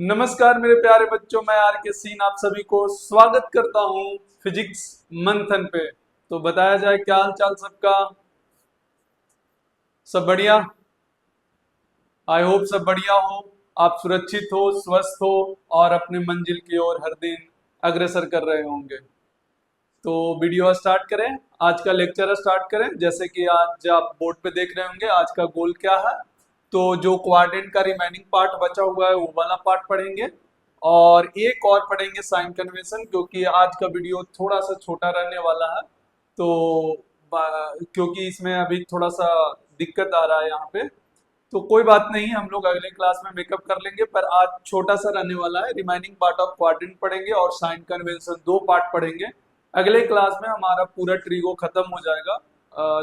नमस्कार मेरे प्यारे बच्चों, मैं आर के सीन आप सभी को स्वागत करता हूँ फिजिक्स मंथन पे। तो बताया जाए क्या हाल चाल सबका। सब बढ़िया। आई होप सब बढ़िया हो, आप सुरक्षित हो, स्वस्थ हो और अपने मंजिल की ओर हर दिन अग्रसर कर रहे होंगे। तो वीडियो स्टार्ट करें, आज का लेक्चर स्टार्ट करें। जैसे कि आज आप बोर्ड पे देख रहे होंगे आज का गोल क्या है। तो जो क्वाड्रेंट का रिमेनिंग पार्ट बचा हुआ है वो वाला पार्ट पढ़ेंगे और एक और पढ़ेंगे साइन कन्वेंशन, क्योंकि आज का वीडियो थोड़ा सा छोटा रहने वाला है। तो क्योंकि इसमें अभी थोड़ा सा दिक्कत आ रहा है यहाँ पे, तो कोई बात नहीं, हम लोग अगले क्लास में मेकअप कर लेंगे। पर आज छोटा सा रहने वाला है, रिमाइनिंग पार्ट ऑफ क्वाड्रेंट पढ़ेंगे और साइन कन्वेंशन दो पार्ट पढ़ेंगे। अगले क्लास में हमारा पूरा ट्रीगो खत्म हो जाएगा।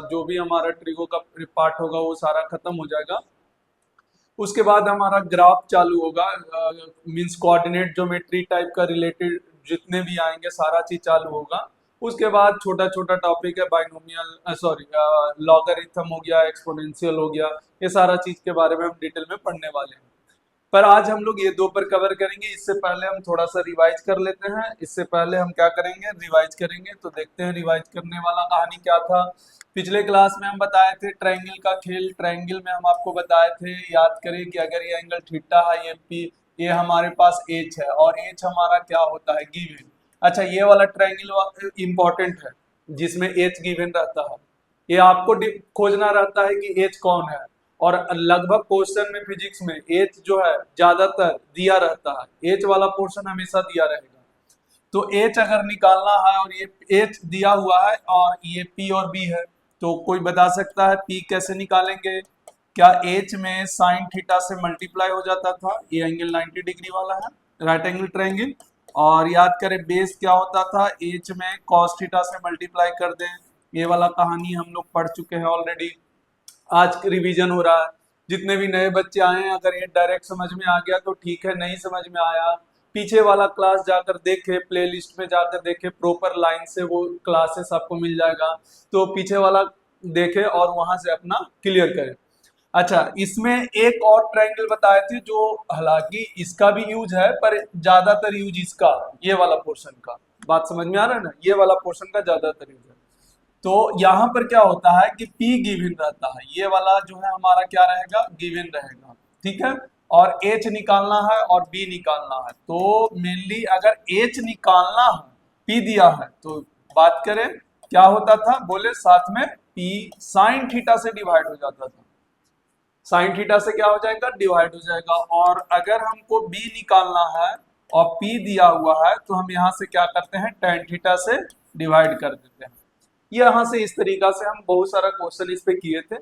जो भी हमारा ट्रीगो का पार्ट होगा वो सारा खत्म हो जाएगा। उसके बाद हमारा ग्राफ चालू होगा, मींस कोऑर्डिनेट ज्योमेट्री टाइप का रिलेटेड जितने भी आएंगे सारा चीज चालू होगा। उसके बाद छोटा छोटा टॉपिक है, बाइनोमियल सॉरी लॉगरिथम हो गया, एक्सपोनेंशियल हो गया, ये सारा चीज के बारे में हम डिटेल में पढ़ने वाले हैं। पर आज हम लोग ये दो पर कवर करेंगे। इससे पहले हम थोड़ा सा रिवाइज कर लेते हैं। इससे पहले हम क्या करेंगे, रिवाइज करेंगे। तो देखते हैं रिवाइज करने वाला कहानी क्या था। पिछले क्लास में हम बताए थे ट्रायंगल का खेल। ट्रायंगल में हम आपको बताए थे, याद करें कि अगर ये एंगल थीटा है, ये पी, ये हमारे पास एच है और एच हमारा क्या होता है, गिवन। अच्छा, ये वाला ट्रायंगल इंपॉर्टेंट है जिसमें एच गिवन रहता है। ये आपको खोजना रहता है कि एच कौन है। और लगभग क्वेश्चन में फिजिक्स में एच जो है ज्यादातर दिया रहता है, एच वाला पोर्शन हमेशा दिया रहेगा। तो एच अगर निकालना है और ये एच दिया हुआ है और ये पी और बी है, तो कोई बता सकता है पी कैसे निकालेंगे। क्या एच में साइन थीटा से मल्टीप्लाई हो जाता था, ये एंगल 90 डिग्री वाला है, राइट एंगल ट्रायंगल। और याद करें बेस क्या होता था, एच में कॉस थीटा से मल्टीप्लाई कर दें। ये वाला कहानी हम लोग पढ़ चुके हैं ऑलरेडी। आज रिवीजन हो रहा है। जितने भी नए बच्चे आए हैं, अगर ये डायरेक्ट समझ में आ गया तो ठीक है, नहीं समझ में आया पीछे वाला क्लास जाकर देखे, प्लेलिस्ट में जाकर देखे, प्रॉपर लाइन से वो क्लासेस आपको मिल जाएगा। तो पीछे वाला देखे और वहां से अपना क्लियर करें। अच्छा, इसमें एक और ट्रायंगल बताए थे जो, हालांकि इसका भी यूज है पर ज्यादातर यूज इसका, ये वाला पोर्शन का। बात समझ में आ रहा है ना, ये वाला पोर्शन का ज्यादातर यूज है। तो यहाँ पर क्या होता है कि P गिवन रहता है, ये वाला जो है हमारा क्या रहेगा, गिवन रहेगा, ठीक है। और H निकालना है और B निकालना है। तो मेनली अगर H निकालना है, P दिया है, तो बात करें क्या होता था, बोले साथ में P साइन थीटा से डिवाइड हो जाता था। साइन थीटा से क्या हो जाएगा, डिवाइड हो जाएगा। और अगर हमको B निकालना है और P दिया हुआ है, तो हम यहाँ से क्या करते हैं, tan थीटा से डिवाइड कर देते हैं। यहाँ से इस तरीका से हम बहुत सारा क्वेश्चन इस पे किए थे।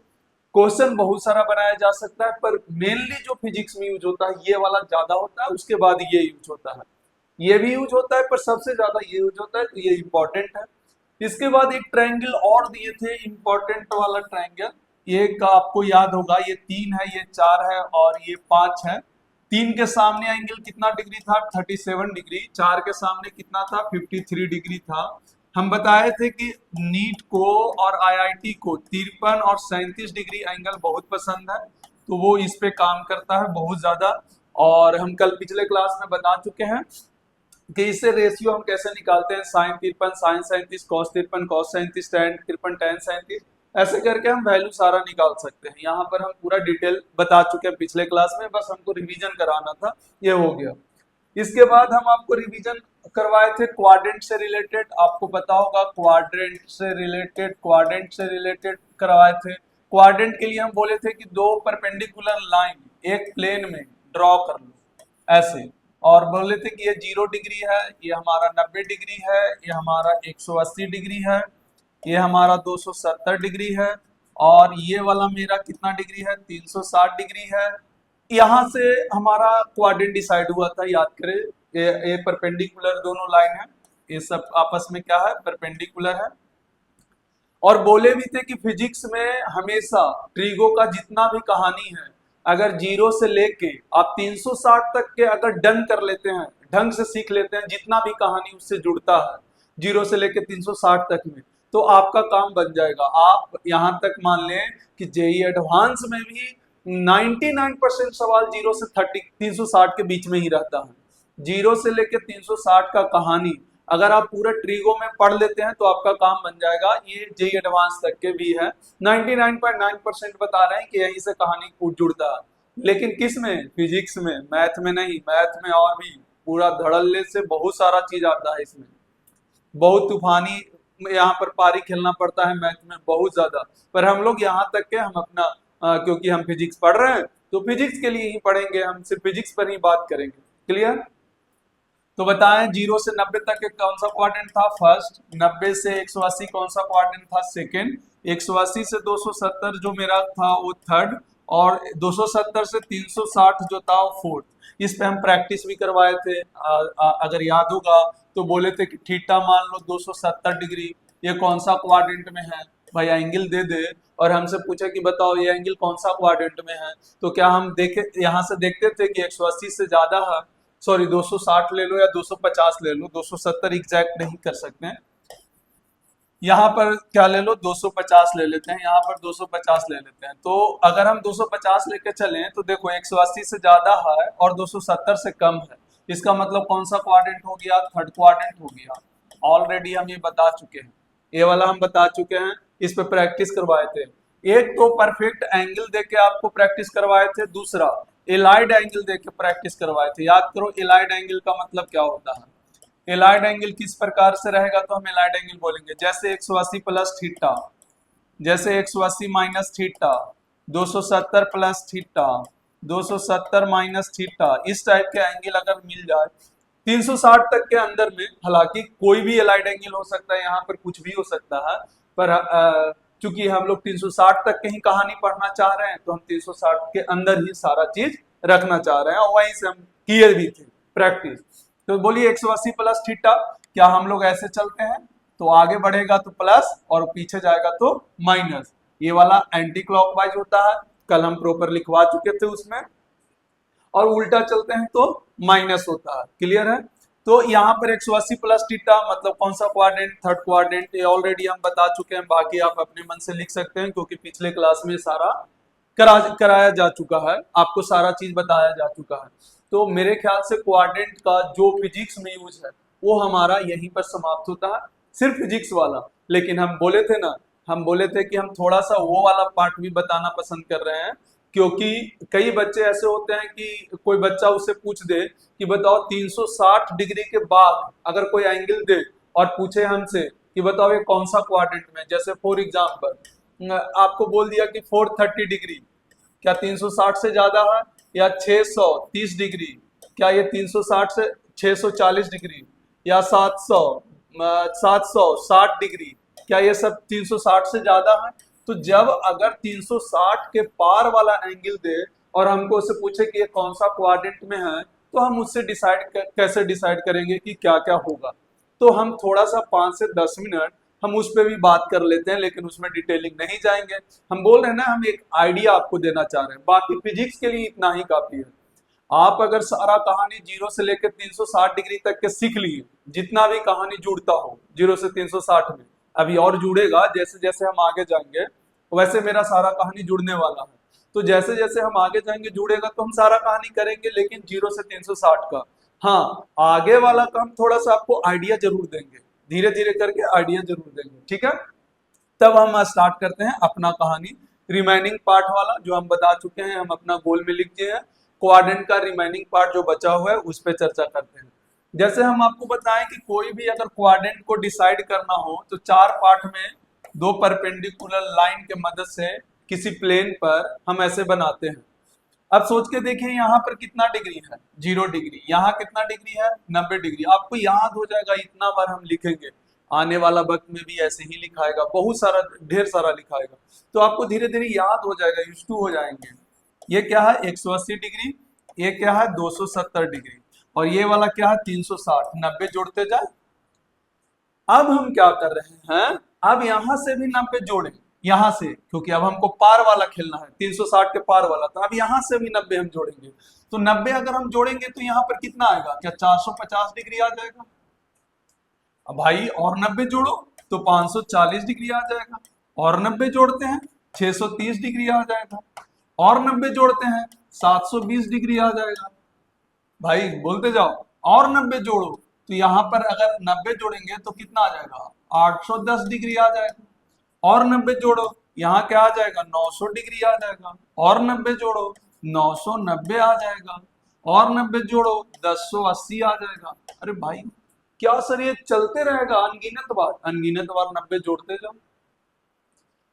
क्वेश्चन बहुत सारा बनाया जा सकता है, पर मेनली जो फिजिक्स में यूज होता है ये वाला ज्यादा होता है, उसके बाद ये यूज होता है, ये भी यूज होता है, पर सबसे ज्यादा ये यूज होता है, तो ये इंपॉर्टेंट है। इसके बाद एक ट्रायंगल और दिए थे, इंपॉर्टेंट वाला ट्रायंगल। ये का आपको याद होगा, ये 3 है, ये 4 है और ये 5 है। 3 के सामने एंगल कितना डिग्री था, 37 डिग्री। 4 के सामने कितना था, 53 डिग्री था। हम बताए थे कि नीट को और आईआईटी को 53 और 37 डिग्री एंगल बहुत पसंद है, तो वो इस पे काम करता है बहुत ज्यादा। और हम कल पिछले क्लास में बता चुके हैं कि इससे रेशियो हम कैसे निकालते हैं, sine 53 sine 37, cos 53 cos 37, tan 53 tan 37, ऐसे करके हम वैल्यू सारा निकाल सकते हैं। यहाँ पर हम पूरा डिटेल बता चुके हैं पिछले क्लास में, बस हमको रिवीजन कराना था, ये हो गया। इसके बाद हम आपको रिवीजन करवाए थे क्वाड्रेंट से रिलेटेड, आपको पता होगा क्वाड्रेंट से रिलेटेड करवाए थे। क्वाड्रेंट के लिए हम बोले थे कि दो परपेंडिकुलर लाइन एक प्लेन में ड्रॉ कर लो ऐसे, और बोले थे कि ये 0 डिग्री है, ये हमारा 90 डिग्री है, ये हमारा 180 डिग्री है, ये हमारा 270 डिग्री है, और ये वाला मेरा कितना डिग्री है, 360 डिग्री है। यहाँ से हमारा क्वाड्रेंट डिसाइड हुआ था, याद करें। ये परपेंडिकुलर दोनों लाइन है, ये सब आपस में क्या है, परपेंडिकुलर है। और बोले भी थे कि फिजिक्स में हमेशा ट्रीगो का जितना भी कहानी है, अगर 0 से लेके आप 360 तक के अगर डन कर लेते हैं, ढंग से सीख लेते हैं, जितना भी कहानी उससे जुड़ता है 0 से लेके 360 तक में, तो आपका काम बन जाएगा। आप यहाँ तक मान लें कि जेई एडवांस में भी 99% सवाल 0 से 360 के बीच में ही रहता है। 0 से लेकर 360 का कहानी अगर आप पूरा ट्रीगो में पढ़ लेते हैं तो आपका काम बन जाएगा। ये जेई एडवांस तक के भी है, 99.9% बता रहे हैं कि यहीं से कहानी जुड़ता है। लेकिन किस में? फिजिक्स में, मैथ में नहीं। मैथ में और भी पूरा धड़ल्ले से बहुत सारा चीज आता है इसमें, बहुत तूफानी यहाँ पर पारी खेलना पड़ता है मैथ में बहुत ज्यादा। पर हम लोग यहाँ तक के हम अपना क्योंकि हम फिजिक्स पढ़ रहे हैं तो फिजिक्स के लिए ही पढ़ेंगे, हम सिर्फ फिजिक्स पर ही बात करेंगे। क्लियर? तो बताएं 0 से 90 तक के कौन सा क्वाड्रेंट था? फर्स्ट। 90 से 180 कौन सा क्वाड्रेंट था? सेकंड। 180 से 270 जो मेरा था वो थर्ड, और 270 से 360 जो था वो फोर्थ। इस पे हम प्रैक्टिस भी करवाए थे, अगर याद होगा तो बोले थे कि थीटा मान लो 270 डिग्री, ये कौन सा क्वाड्रेंट में है? भाई एंगल दे दे और हमसे पूछे कि बताओ ये एंगल कौन सा क्वाड्रेंट में है, तो क्या हम देखे यहाँ से देखते थे कि 180 से ज्यादा है, सॉरी 260 ले लो या 250 ले लो, 270 एग्जैक्ट नहीं कर सकते हैं। यहाँ पर क्या ले लो? 250 ले लेते हैं, यहाँ पर 250 ले लेते हैं। तो अगर हम 250 लेके चलें तो देखो 180 से ज्यादा है और 270 से कम है, इसका मतलब कौन सा क्वाड्रेंट हो गया? थर्ड क्वाड्रेंट हो गया। ऑलरेडी हम ये बता चुके हैं, ये वाला हम बता चुके हैं, इस पे प्रैक्टिस करवाए थे। एक तो परफेक्ट एंगल देके आपको प्रैक्टिस करवाए थे, दूसरा एलाइड एंगल देके प्रैक्टिस करवाए थे। याद करो एलाइड एंगल का मतलब क्या होता है। एलाइड एंगल किस प्रकार से रहेगा तो हम एलाइड एंगल बोलेंगे, जैसे 180 प्लस थीटा, जैसे 180 minus theta, 270 plus theta, 270 minus theta, इस टाइप के एंगल अगर मिल जाए 360 तक के अंदर में, हालांकि कोई भी एलाइड एंगल हो सकता है, यहाँ पर कुछ भी हो सकता है, पर चूंकि हम लोग 360 तक की ही कहानी पढ़ना चाह रहे हैं तो हम 360 के अंदर ही सारा चीज रखना चाह रहे हैं, और वहीं से हम किए भी थे प्रैक्टिस। तो बोलिए 180 प्लस थीटा, क्या हम लोग ऐसे चलते हैं तो आगे बढ़ेगा तो प्लस और पीछे जाएगा तो माइनस, ये वाला एंटी क्लॉकवाइज होता है, कल हम प्रॉपर लिखवा चुके थे उसमें। और उल्टा चलते हैं तो माइनस होता है। क्लियर है? तो यहाँ पर 180 प्लस थीटा मतलब कौन सा क्वाड्रेंट? Third quadrant. ये ऑलरेडी हम बता चुके हैं, बाकी आप अपने मन से लिख सकते हैं क्योंकि पिछले क्लास में सारा कराया जा चुका है, आपको सारा चीज बताया जा चुका है। तो मेरे ख्याल से क्वाड्रेंट का जो फिजिक्स में यूज है वो हमारा यहीं पर समाप्त होता है, सिर्फ फिजिक्स वाला। लेकिन हम बोले थे ना, हम बोले थे कि हम थोड़ा सा वो वाला पार्ट भी बताना पसंद कर रहे हैं, क्योंकि कई बच्चे ऐसे होते हैं कि कोई बच्चा उसे पूछ दे कि बताओ 360 डिग्री के बाद अगर कोई एंगल दे और पूछे हमसे कि बताओ ये कौन सा क्वाड्रेंट में, जैसे फॉर एग्जांपल आपको बोल दिया कि 430 डिग्री, क्या 360 से ज्यादा है? या 630 डिग्री, क्या ये 360 से 640 डिग्री? या 760 डिग्री, क्या ये सब 360 से ज्यादा है? तो जब अगर 360 के पार वाला एंगल दे और हमको उससे पूछे कि ये कौन सा क्वाड्रेंट में है, तो हम उससे कैसे डिसाइड करेंगे कि क्या क्या होगा। तो हम थोड़ा सा 5 से 10 मिनट हम उस पर भी बात कर लेते हैं, लेकिन उसमें डिटेलिंग नहीं जाएंगे। हम बोल रहे हैं ना, हम एक आइडिया आपको देना चाह रहे हैं, बाकी फिजिक्स के लिए इतना ही काफी है। आप अगर सारा कहानी 0 से लेकर 360 डिग्री तक के सीख लिए, जितना भी कहानी जुड़ता हो 0 से 360 में, अभी और जुड़ेगा जैसे जैसे हम आगे जाएंगे, वैसे मेरा सारा कहानी जुड़ने वाला है। तो जैसे जैसे हम आगे जाएंगे जुड़ेगा तो हम सारा कहानी करेंगे, लेकिन 0 से 360 का। हाँ, आगे वाला का हम थोड़ा सा आपको आइडिया जरूर देंगे, धीरे धीरे करके आइडिया जरूर देंगे, ठीक है। तब हम स्टार्ट करते हैं अपना कहानी। रिमेनिंग पार्ट वाला जो हम बता चुके हैं, हम अपना गोल में लिख दिए हैं। क्वाड्रेंट का रिमेनिंग पार्ट जो बचा हुआ है उस पर चर्चा करते हैं। जैसे हम आपको बताएं कि कोई भी अगर क्वाड्रेंट को डिसाइड करना हो तो 4 पार्ट में 2 परपेंडिकुलर लाइन के मदद से किसी प्लेन पर हम ऐसे बनाते हैं। अब सोच के देखिए यहाँ पर कितना डिग्री है? 0 डिग्री। यहाँ कितना डिग्री है? 90 डिग्री। आपको याद हो जाएगा, इतना बार हम लिखेंगे, आने वाला वक्त में भी ऐसे ही लिखाएगा, बहुत सारा ढेर सारा लिखाएगा, तो आपको धीरे धीरे याद हो जाएगा, यूज्ड टू हो जाएंगे। ये क्या है? 180 डिग्री। ये क्या है? 270 डिग्री। और ये वाला क्या है? 360। 90 जोड़ते जाए। अब हम क्या कर रहे हैं, अब यहां से भी 90 जोड़े, यहां से, क्योंकि अब हमको पार वाला खेलना है, 360 के पार वाला, तो अब यहां से भी 90 हम जोड़ेंगे। तो 90 अगर हम जोड़ेंगे तो यहाँ पर कितना आएगा? क्या 450 डिग्री आ जाएगा? अब भाई और 90 जोड़ो तो 540 डिग्री आ जाएगा, और 90 जोड़ते हैं 630 डिग्री आ जाएगा। और 90 जोड़ते हैं 720 डिग्री आ जाएगा। भाई बोलते जाओ, और 90 जोड़ो तो यहाँ पर अगर 90 जोड़ेंगे तो कितना आ जाएगा, 810 डिग्री आ जाएगा। और 90 जोड़ो, यहाँ क्या आ जाएगा, 900 डिग्री आ जाएगा। और 90 जोड़ो, 990 आ जाएगा। और 90 जोड़ो, 1080 आ जाएगा। अरे भाई क्या सर ये चलते रहेगा अनगिनत बार, अनगिनत बार 90 जोड़ते जाओ,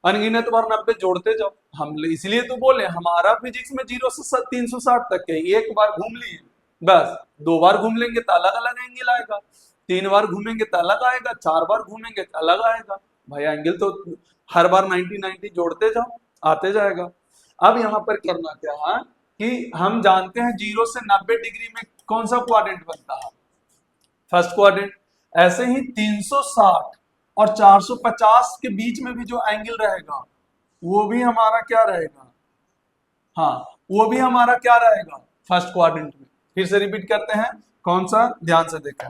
अनगिनत बार 90 जोड़ते जाओ। हम इसलिए तो बोले हमारा फिजिक्स में 0 से 360 तक है। एक बार घूम लिए बस, 2 बार घूम लेंगे तो अलग अलग एंगल आएगा, 3 बार घूमेंगे तो अलग आएगा, 4 बार घूमेंगे तो अलग आएगा। भाई एंगल तो हर बार 90 90 जोड़ते जाओ, आते जाएगा। अब यहाँ पर करना क्या है कि हम जानते हैं 0 से 90 डिग्री में कौन सा क्वाड्रेंट बनता है, फर्स्ट क्वाड्रेंट। ऐसे ही 360 और 450 के बीच में भी जो एंगल रहेगा वो भी हमारा क्या रहेगा, हाँ वो भी हमारा क्या रहेगा, फर्स्ट क्वाड्रेंट में। फिर से रिपीट करते हैं, कौन सा, ध्यान से देखा,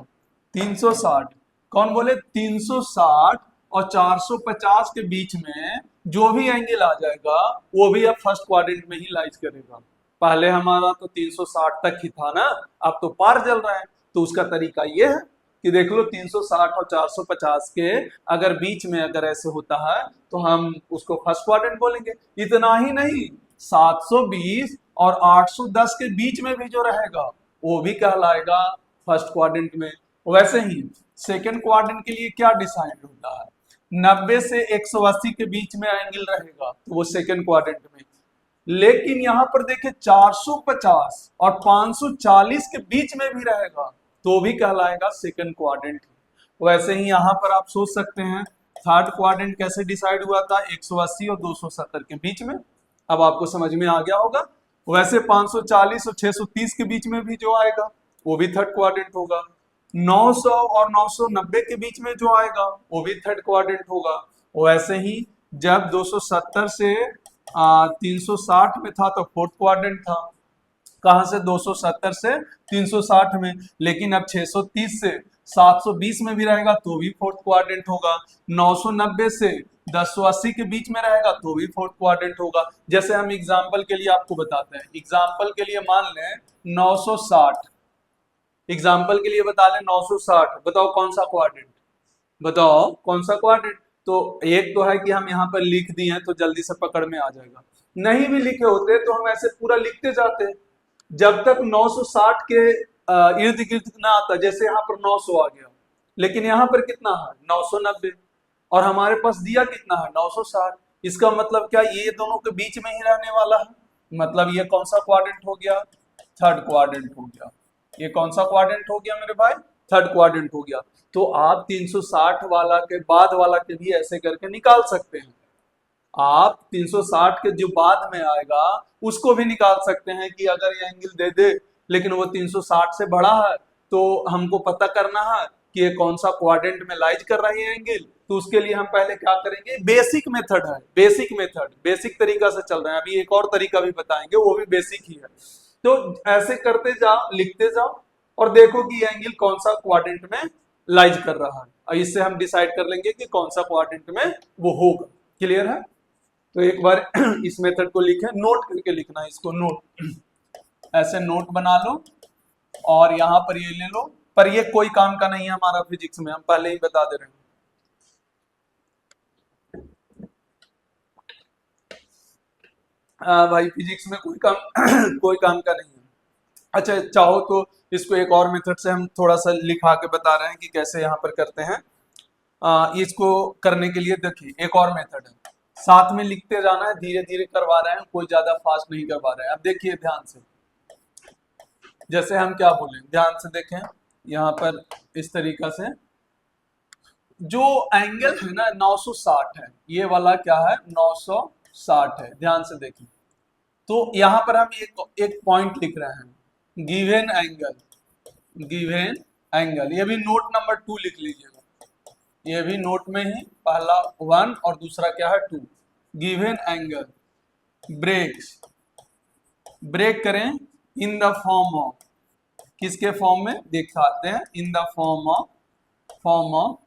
360, कौन बोले, 360 और 450 के बीच में जो भी एंगल आ जाएगा वो भी अब फर्स्ट क्वाड्रेंट में ही लाइज करेगा। पहले हमारा तो 360 तक ही था ना, अब तो पार चल रहा है। तो उसका तरीका ये है कि देख लो 360 और 450 के अगर बीच में अगर ऐसे होता है तो हम उसको फर्स्ट क्वाड्रेंट बोलेंगे। इतना ही नहीं, 720 और 810 के बीच में भी जो रहेगा वो भी कहलाएगा फर्स्ट क्वाड्रेंट में। वैसे ही सेकंड क्वाड्रेंट के लिए क्या डिसाइड होता है, 90 से 180 के बीच में एंगल रहेगा तो वो सेकंड क्वाड्रेंट में। लेकिन यहां पर देखे 450 और 540 के बीच में भी रहेगा तो भी कहलाएगा सेकंड क्वाड्रेंट। वैसे ही यहां पर आप सोच सकते हैं थर्ड क्वाड्रेंट कैसे डिसाइड हुआ था, 180 और 270 के बीच में। अब आपको समझ में आ गया होगा। वैसे 540 और 630 के बीच में भी जो आएगा वो भी थर्ड क्वाड्रेंट होगा। 900 और 990 के बीच में जो आएगा वो भी थर्ड क्वाड्रेंट होगा। वैसे ही जब 270 से 360 में था तो फोर्थ क्वाड्रेंट था, कहां से, 270 से 360 में। लेकिन अब 630 से 720 में भी रहेगा तो भी फोर्थ क्वाड्रेंट होगा। 990 से 1080 के बीच में रहेगा तो भी फोर्थ क्वाड्रेंट होगा। जैसे हम एग्जांपल के लिए आपको बताते हैं, एग्जांपल के लिए मान लें 960, एग्जांपल के लिए बता लें 960, बताओ कौन सा क्वाड्रेंट, बताओ कौन सा क्वाड्रेंट। तो एक तो है कि हम यहाँ पर लिख दिए हैं तो जल्दी से पकड़ में आ जाएगा, नहीं भी लिखे होते तो हम ऐसे पूरा लिखते जाते जब तक 960 के इर्द गिर्द ना आता। जैसे यहाँ पर 900 आ गया, लेकिन यहाँ पर कितना है, 990, और हमारे पास दिया कितना है, 960। इसका मतलब क्या, ये दोनों के बीच में ही रहने वाला है, मतलब ये कौन सा क्वाड्रेंट हो गया, थर्ड क्वाड्रेंट हो गया। ये कौन सा क्वाड्रेंट हो गया मेरे भाई, थर्ड क्वाड्रेंट हो गया। तो आप 360 वाला के बाद वाला के भी ऐसे करके निकाल सकते हैं। आप 360 के जो बाद में आएगा उसको भी निकाल सकते हैं कि अगर ये एंगल दे दे लेकिन वो 360 से बड़ा है तो हमको पता करना है कि ये कौन सा क्वाड्रेंट में लाइज कर रही है एंगल। तो उसके लिए हम पहले क्या करेंगे, बेसिक मेथड है, बेसिक मेथड, बेसिक तरीका से चल रहे हैं। अभी एक और तरीका भी बताएंगे वो भी बेसिक ही है। तो ऐसे करते जाओ, लिखते जाओ और देखो कि ये एंगल कौन सा क्वाड्रेंट में लाइज कर रहा है, और इससे हम डिसाइड कर लेंगे कि कौन सा क्वाड्रेंट में वो होगा। क्लियर है। तो एक बार इस मेथड को लिखें, नोट करके लिखना है इसको, नोट, ऐसे नोट बना लो और यहां पर ये ले लो। पर ये कोई काम का नहीं है हमारा फिजिक्स में, हम पहले ही बता दे रहे हैं। भाई फिजिक्स में कोई काम कोई काम का नहीं है। अच्छा चाहो तो इसको एक और मेथड से हम थोड़ा सा लिखा के बता रहे हैं कि कैसे यहाँ पर करते हैं। इसको करने के लिए देखिए एक और मेथड है, साथ में लिखते जाना है, धीरे धीरे करवा रहे हैं, कोई ज्यादा फास्ट नहीं करवा रहे हैं। अब देखिए ध्यान से, जैसे हम क्या बोले, ध्यान से देखें, यहाँ पर इस तरीका से जो एंगल है ना 960 है, ये वाला क्या है 960 है, ध्यान से देखें। तो यहां पर हम एक पॉइंट लिख रहे हैं, गिवन एंगल, गिवन एंगल, ये भी नोट नंबर 2 लिख लीजिएगा, ये भी नोट में ही, पहला 1 और दूसरा क्या है 2। गिवन एंगल ब्रेक्स, ब्रेक करें इन द फॉर्म ऑफ, किसके फॉर्म में दिखाते हैं, in the form of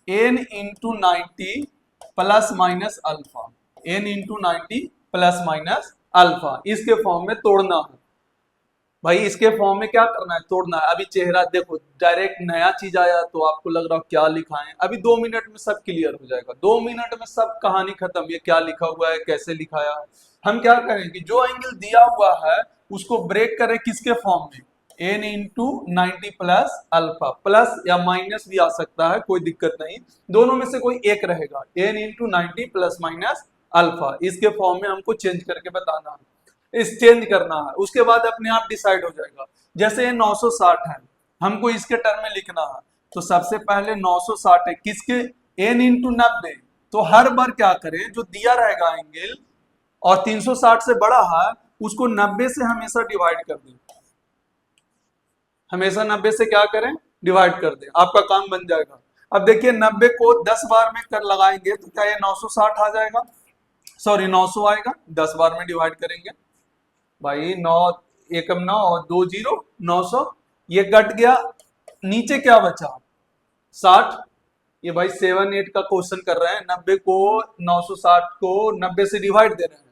n into 90 plus minus alpha, n into 90 plus minus alpha, इसके फॉर्म में तोड़ना है भाई। इसके फॉर्म में क्या करना है, तोड़ना है। अभी चेहरा देखो, डायरेक्ट नया चीज आया तो आपको लग रहा हो क्या लिखा है। अभी 2 मिनट में सब क्लियर हो जाएगा, 2 मिनट में सब कहानी खत्म। ये क्या लिखा हुआ है, कैसे लिखाया है। हम क्या करें कि जो एंगल दिया हुआ है उसको ब्रेक करें किसके फॉर्म में, n into 90 plus alpha, plus या माइनस भी आ सकता है, कोई दिक्कत नहीं, दोनों में से कोई एक रहेगा। N into 90 plus minus alpha, इसके फॉर्म में हमको चेंज करके बताना है, इस चेंज करना है। उसके बाद अपने आप डिसाइड हो जाएगा। जैसे ये 960 है, हमको इसके टर्म में लिखना है, तो सबसे पहले 960 है किसके, एन इंटू 90। तो हर बार क्या करें, जो दिया रहेगा एंगल और 360 से बड़ा है उसको 90 से हमेशा डिवाइड कर दें, हमेशा 90 से क्या करें, डिवाइड कर दें, आपका काम बन जाएगा। अब देखिए 90 को 10 बार में कर लगाएंगे तो क्या ये 960 आ जाएगा, सॉरी 900 आएगा। 10 बार में डिवाइड करेंगे भाई, 9 एकम 9 और 2 जीरो 900, ये कट गया, नीचे क्या बचा 60। ये भाई 7 8 का क्वेश्चन कर रहे हैं, 90 को 960 को 90 से डिवाइड दे रहे हैं,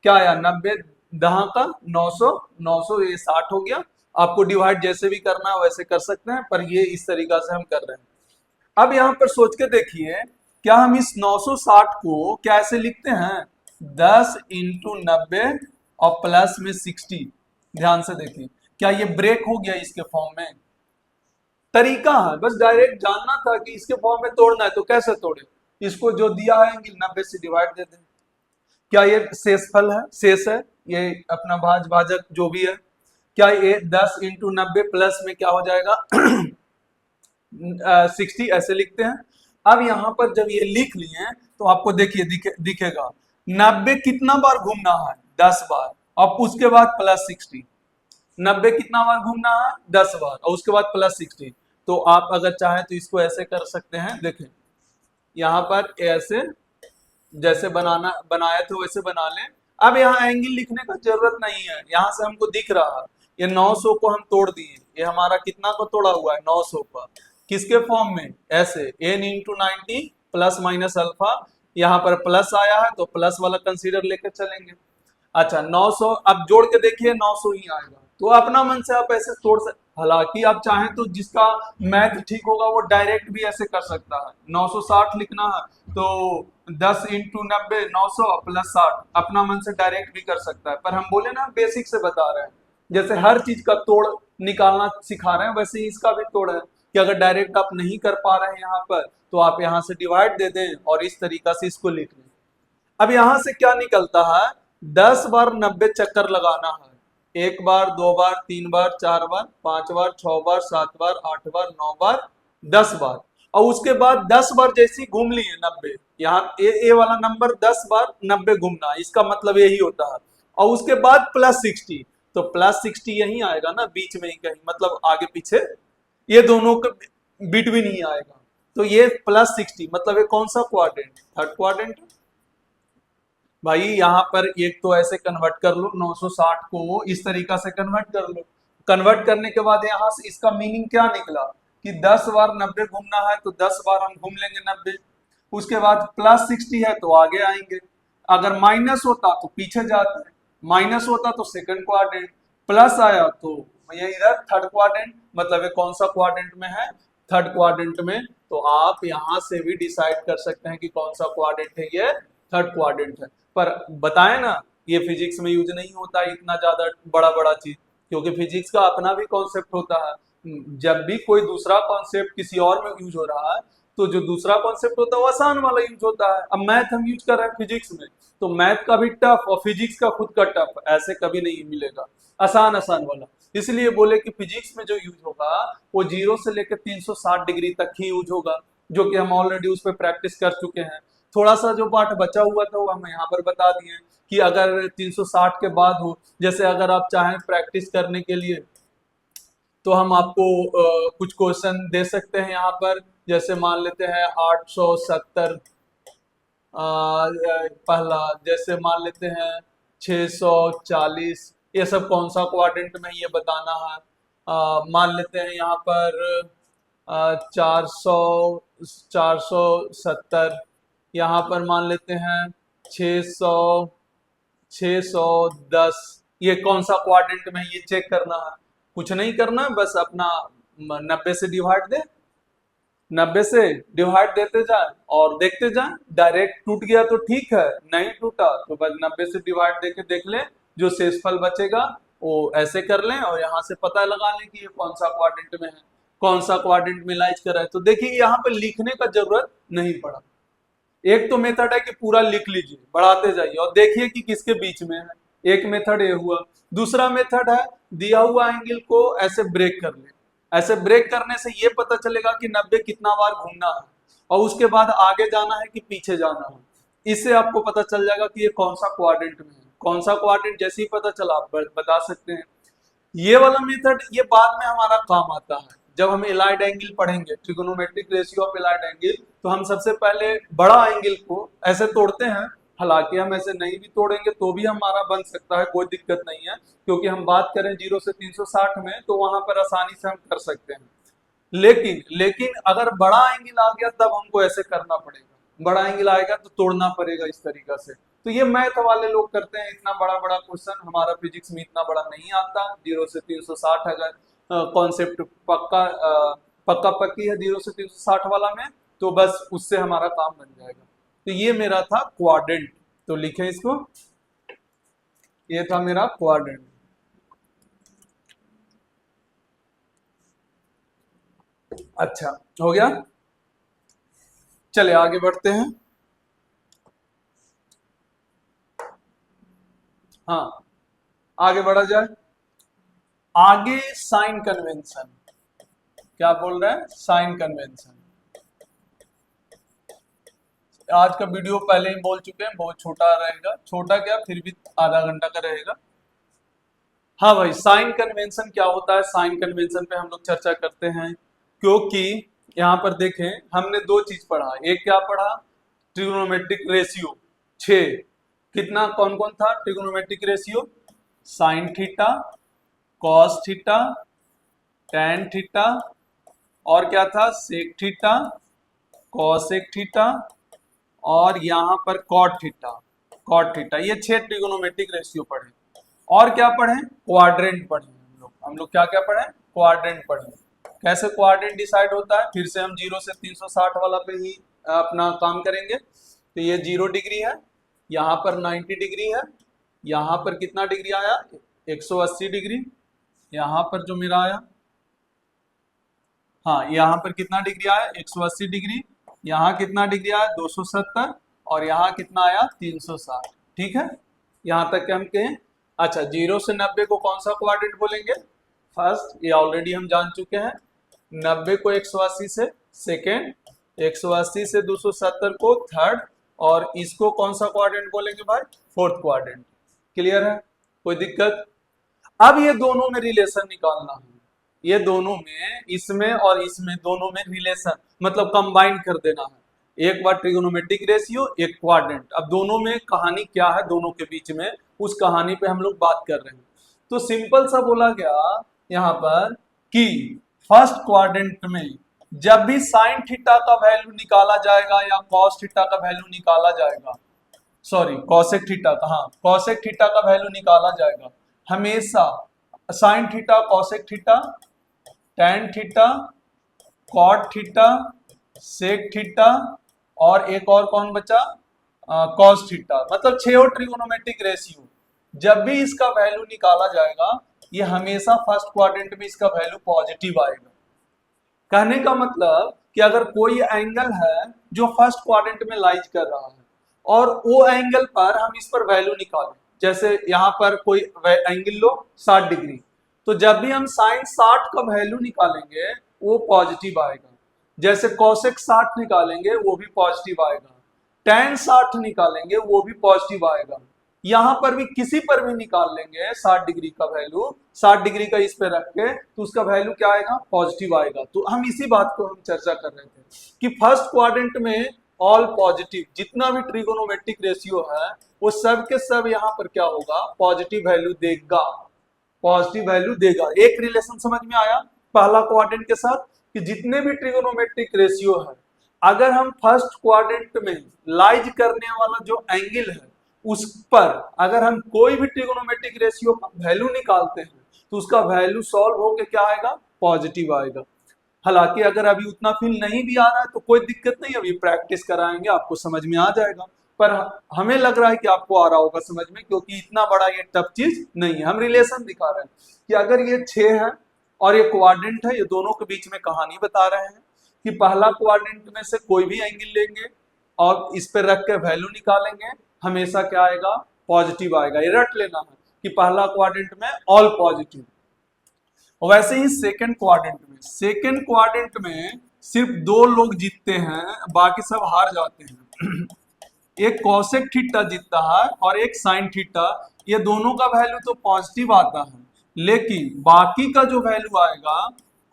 क्या आया 90 दहा का 900, 900 ये 60 हो गया। आपको डिवाइड जैसे भी करना है वैसे कर सकते हैं, पर ये इस तरीका से हम कर रहे हैं। अब यहाँ पर सोच के देखिए, क्या हम इस 960 को कैसे लिखते हैं, 10 इंटू 90 और प्लस में 60। ध्यान से देखिए, क्या ये ब्रेक हो गया इसके फॉर्म में, तरीका है, बस डायरेक्ट जानना था कि इसके फॉर्म में तोड़ना है तो कैसे तोड़े। इसको जो दिया है 90 से डिवाइड दे दें। क्या ये शेषफल है, शेष है, ये अपना भाज भाजक जो भी है। क्या ये 10 इंटू 90 प्लस में क्या हो जाएगा 60, ऐसे लिखते हैं। अब यहाँ पर जब ये लिख लिए तो आपको देखिए दिखेगा 90 कितना बार घूमना है, 10 बार, और उसके बाद प्लस 60। 90 कितना बार घूमना है, 10 बार, और उसके बाद प्लस 60। तो आप अगर चाहें तो इसको ऐसे कर सकते हैं, देखें यहाँ पर ऐसे जैसे बनाया तो वैसे बना लें। अब यहाँ एंगल लिखने का जरूरत नहीं है, यहाँ से हमको दिख रहा है ये 900 को हम तोड़ दिए, ये हमारा कितना को तोड़ा हुआ है 900 का, किसके फॉर्म में, ऐसे n into 90 plus minus alpha, यहाँ पर प्लस आया है तो प्लस वाला कंसीडर लेकर चलेंगे। अच्छा 900, अब जोड़ के देखिए 900 ही आएगा, तो अपना मन से आप ऐसे तोड़ सकते। हालांकि आप चाहें तो जिसका मैथ ठीक होगा वो डायरेक्ट भी ऐसे कर सकता है, 960 लिखना है तो 10 इंटू 90 900 प्लस 60, अपना मन से डायरेक्ट भी कर सकता है। पर हम बोले ना बेसिक से बता रहे हैं, जैसे हर चीज का तोड़ निकालना सिखा रहे हैं वैसे ही इसका भी तोड़ है, कि अगर डायरेक्ट आप नहीं कर पा रहे हैं यहाँ पर तो आप यहाँ से डिवाइड दे दें और इस तरीका से इसको लिख लें। अब यहां से क्या निकलता है, 10 बार 90 चक्कर लगाना है, 1 बार 2 बार 3 बार 4 बार 5 बार 6 बार 7 बार 8 बार 9 बार 10 बार, और उसके बाद 10 बार जैसी घूम लिए 90, यहाँ ए वाला नंबर 10 बार 90 घूमना है, इसका मतलब यही होता है। और उसके बाद प्लस 60, तो प्लस 60 यही आएगा ना, बीच में ही कहीं, मतलब आगे पीछे ये दोनों के बिटवीन ही आएगा। तो ये प्लस 60 मतलब ये कौन सा क्वाड्रेंट, थर्ड क्वाड्रेंट। भाई यहाँ पर एक तो ऐसे कन्वर्ट कर लो, 960 को इस तरीका से कन्वर्ट कर लो। कन्वर्ट करने के बाद यहाँ से इसका मीनिंग क्या निकला कि 10 बार 90 घूमना है तो 10 बार हम घूम लेंगे 90, उसके बाद प्लस 60 है तो आगे आएंगे, अगर माइनस होता तो पीछे जाते हैं, माइनस होता तो सेकंड क्वाड्रेंट, प्लस आया तो ये इधर थर्ड क्वाड्रेंट, मतलब ये कौन सा क्वाड्रेंट में है, थर्ड क्वाड्रेंट में। तो आप यहाँ से भी डिसाइड कर सकते हैं कि कौन सा क्वाड्रेंट है, ये थर्ड क्वाड्रेंट है। पर बताए ना ये फिजिक्स में यूज नहीं होता है इतना ज्यादा बड़ा बड़ा चीज, क्योंकि फिजिक्स का अपना भी कॉन्सेप्ट होता है। जब भी कोई दूसरा कॉन्सेप्ट किसी और में यूज हो रहा है तो जो दूसरा कॉन्सेप्ट होता है वो आसान वाला यूज होता है। अब मैथ हम यूज कर रहे हैं फिजिक्स में, तो मैथ का भी टफ और फिजिक्स का खुद का टफ ऐसे कभी नहीं मिलेगा, आसान आसान वाला। इसलिए बोले कि फिजिक्स में जो यूज होगा वो 0 से लेकर 360 डिग्री तक ही यूज होगा, जो कि हम ऑलरेडी उस पर प्रैक्टिस कर चुके हैं। थोड़ा सा जो पार्ट बचा हुआ था वो हम यहाँ पर बता दिए कि अगर 360 के बाद हो, जैसे अगर आप चाहें प्रैक्टिस करने के लिए तो हम आपको कुछ क्वेश्चन दे सकते हैं यहाँ पर। जैसे मान लेते हैं 870 पहला, जैसे मान लेते हैं 640, ये सब कौन सा क्वाड्रेंट में ये बताना है। मान लेते हैं यहाँ पर 470, यहाँ पर मान लेते हैं 600 610, ये कौन सा क्वाड्रेंट में है ये चेक करना है, कुछ नहीं करना है, बस अपना 90 से डिवाइड दे, 90 से डिवाइड देते जाए और देखते जाए, डायरेक्ट टूट गया तो ठीक है, नहीं टूटा तो बस 90 से डिवाइड देके देख ले, जो शेषफल बचेगा वो ऐसे कर लें और यहाँ से पता लगा लें कि ये कौन सा क्वाड्रेंट में है, कौन सा क्वाड्रेंट में लाइज कर रहा है। तो देखिए यहाँ पे लिखने का जरूरत नहीं पड़ा। एक तो मेथड है कि पूरा लिख लीजिए, बढ़ाते जाइए और देखिए कि किसके बीच में है, एक मेथड ये हुआ। दूसरा मेथड है दिया हुआ एंगल को ऐसे ब्रेक कर ले, ऐसे ब्रेक करने से ये पता चलेगा कि 90 कितना बार घूमना है और उसके बाद आगे जाना है कि पीछे जाना है, इससे आपको पता चल जाएगा कि ये कौन सा क्वाड्रेंट में है। कौन सा क्वाड्रेंट जैसे ही पता चला आप बता सकते हैं। ये वाला मेथड ये बाद में हमारा काम आता है, जब हम एलाइड एंगल पढ़ेंगे, trigonometric ratio of allied angle, तो हम सबसे पहले बड़ा एंगल को ऐसे तोड़ते हैं, हालांकि हम ऐसे नहीं भी तोड़ेंगे तो भी हमारा बन सकता है, कोई दिक्कत नहीं है, क्योंकि हम बात करें 0 से 360 में तो वहां पर आसानी से हम कर सकते हैं। लेकिन लेकिन अगर बड़ा एंगल आ गया तब हमको ऐसे करना पड़ेगा, बड़ा एंगल आएगा तो तोड़ना पड़ेगा इस तरीका से। तो ये मैथ वाले लोग करते हैं, इतना बड़ा बड़ा क्वेश्चन, हमारा फिजिक्स में इतना बड़ा नहीं आता। 0 से 360 अगर कॉन्सेप्ट पक्का पक्की है 0 से 360 वाला में, तो बस उससे हमारा काम बन जाएगा। तो ये मेरा था क्वाड्रेंट, तो लिखें इसको, ये था मेरा क्वाड्रेंट। अच्छा हो गया, चले आगे बढ़ते हैं। हाँ आगे बढ़ा जाए। आगे साइन कन्वेंशन, क्या बोल रहे हैं, साइन कन्वेंशन। आज का वीडियो पहले ही बोल चुके हैं, बहुत छोटा रहेगा, छोटा क्या फिर भी आधा घंटा का रहेगा। हाँ भाई, साइन कन्वेंशन क्या होता है, साइन कन्वेंशन पे हम लोग चर्चा करते हैं, क्योंकि यहाँ पर देखें हमने दो चीज पढ़ा। एक क्या पढ़ा, ट्रिगोनोमेट्रिक रेशियो 6, कितना कौन कौन था trigonometric ratio, sign theta, cos theta, tan theta, और क्या था सेक थीटा, कॉसेक थीटा, और यहाँ पर कॉट थीटा, कॉट थीटा। ये 6 ट्रिगोनोमेट्रिक रेशियो पढ़े। और क्या पढ़े, क्वाड्रेंट पढ़े हम लोग क्या क्या पढ़े, क्वाड्रेंट पढ़े। कैसे क्वाड्रेंट डिसाइड होता है, फिर से हम 0 से 360 वाला पे ही अपना काम करेंगे। तो ये 0 डिग्री है, यहाँ पर 90 डिग्री है, यहाँ पर कितना डिग्री आया 180 डिग्री, यहाँ पर जो मेरा आया, हाँ यहाँ पर कितना डिग्री आया 180 डिग्री, यहाँ कितना डिग्री आया 270, और यहाँ कितना आया 360। ठीक है, यहाँ तक हम कहें। अच्छा 0 से 90 को कौन सा क्वाड्रेंट बोलेंगे, फर्स्ट, ये ऑलरेडी हम जान चुके हैं। 90 को 180 से सेकेंड, 180 से 270 को थर्ड, और इसको कौन सा क्वाड्रेंट बोलेंगे भाई, फोर्थ क्वाड्रेंट। क्लियर है, कोई दिक्कत। अब ये दोनों में रिलेशन निकालना है, ये दोनों में, इसमें और इसमें दोनों में रिलेशन मतलब कंबाइन कर देना है। एक बार ट्रिगोनोमेट्रिक रेशियो, एक क्वाड्रेंट। अब दोनों में कहानी क्या है, दोनों के बीच में उस कहानी पे हम लोग बात कर रहे हैं। तो सिंपल सा बोला गया यहाँ पर कि फर्स्ट क्वाड्रेंट में जब भी साइन थीटा का वैल्यू निकाला जाएगा या कॉस थीटा का वैल्यू निकाला जाएगा, सॉरी कॉसेक थीटा का, हाँ कॉसेक थीटा का वैल्यू निकाला जाएगा, हमेशा sine theta, cosec theta, tan theta, cot theta, sec theta, और एक और कौन बचा, कॉस थीटा, मतलब 6 ट्रिगोनोमेट्रिक रेशियो। जब भी इसका वैल्यू निकाला जाएगा ये हमेशा फर्स्ट क्वाड्रेंट में इसका वैल्यू पॉजिटिव आएगा। कहने का मतलब कि अगर कोई एंगल है जो फर्स्ट क्वाड्रेंट में लाइज कर रहा है और वो एंगल पर हम इस पर वैल्यू निकालें, जैसे यहाँ पर कोई एंगल लो 60 डिग्री, तो जब भी हम साइन 60 का वैल्यू निकालेंगे वो पॉजिटिव आएगा। जैसे कॉसेक 60 निकालेंगे वो भी पॉजिटिव आएगा, टैन 60 निकालेंगे वो भी पॉजिटिव आएगा। यहाँ पर भी किसी पर भी निकाल लेंगे 60 डिग्री का वैल्यू, 60 डिग्री का इस पे रख के, तो उसका वैल्यू क्या आएगा, पॉजिटिव आएगा। तो हम इसी बात को हम चर्चा कर रहे थे कि फर्स्ट क्वाड्रेंट में ऑल पॉजिटिव, जितना भी ट्रिगोनोमेट्रिक रेशियो है वो सब के सब यहाँ पर क्या होगा, पॉजिटिव वैल्यू देगा, पॉजिटिव वैल्यू देगा। एक रिलेशन समझ में आया पहला क्वाड्रेंट के साथ, कि जितने भी ट्रिगोनोमेट्रिक रेशियो है अगर हम फर्स्ट क्वाड्रेंट में लाइज करने वाला जो एंगल है उस पर अगर हम कोई भी ट्रिगोनोमेट्रिक रेशियो का वैल्यू निकालते हैं तो उसका वैल्यू सॉल्व होके क्या आएगा, पॉजिटिव आएगा। हालांकि अगर अभी उतना फील नहीं भी आ रहा है तो कोई दिक्कत नहीं, अभी प्रैक्टिस कराएंगे आपको समझ में आ जाएगा। पर हमें लग रहा है कि आपको आ रहा होगा समझ में, क्योंकि इतना बड़ा ये टफ चीज नहीं है। हम रिलेशन दिखा रहे हैं कि अगर ये 6 है और ये क्वाड्रेंट है, ये दोनों के बीच में कहानी बता रहे हैं कि पहला क्वाड्रेंट में से कोई भी एंगल लेंगे और इस पे रख के वैल्यू निकालेंगे, हमेशा क्या आएगा, पॉजिटिव आएगा। ये रट लेना है कि पहला क्वाड्रेंट में ऑल पॉजिटिव। वैसे ही सेकंड क्वाड्रेंट में सिर्फ 2 लोग जीतते हैं, बाकी सब हार जाते हैं। एक कॉसेक थीटा जीतता है और एक साइन थीटा। ये दोनों का वैल्यू तो पॉजिटिव आता है, लेकिन बाकी का जो वैल्यू आएगा,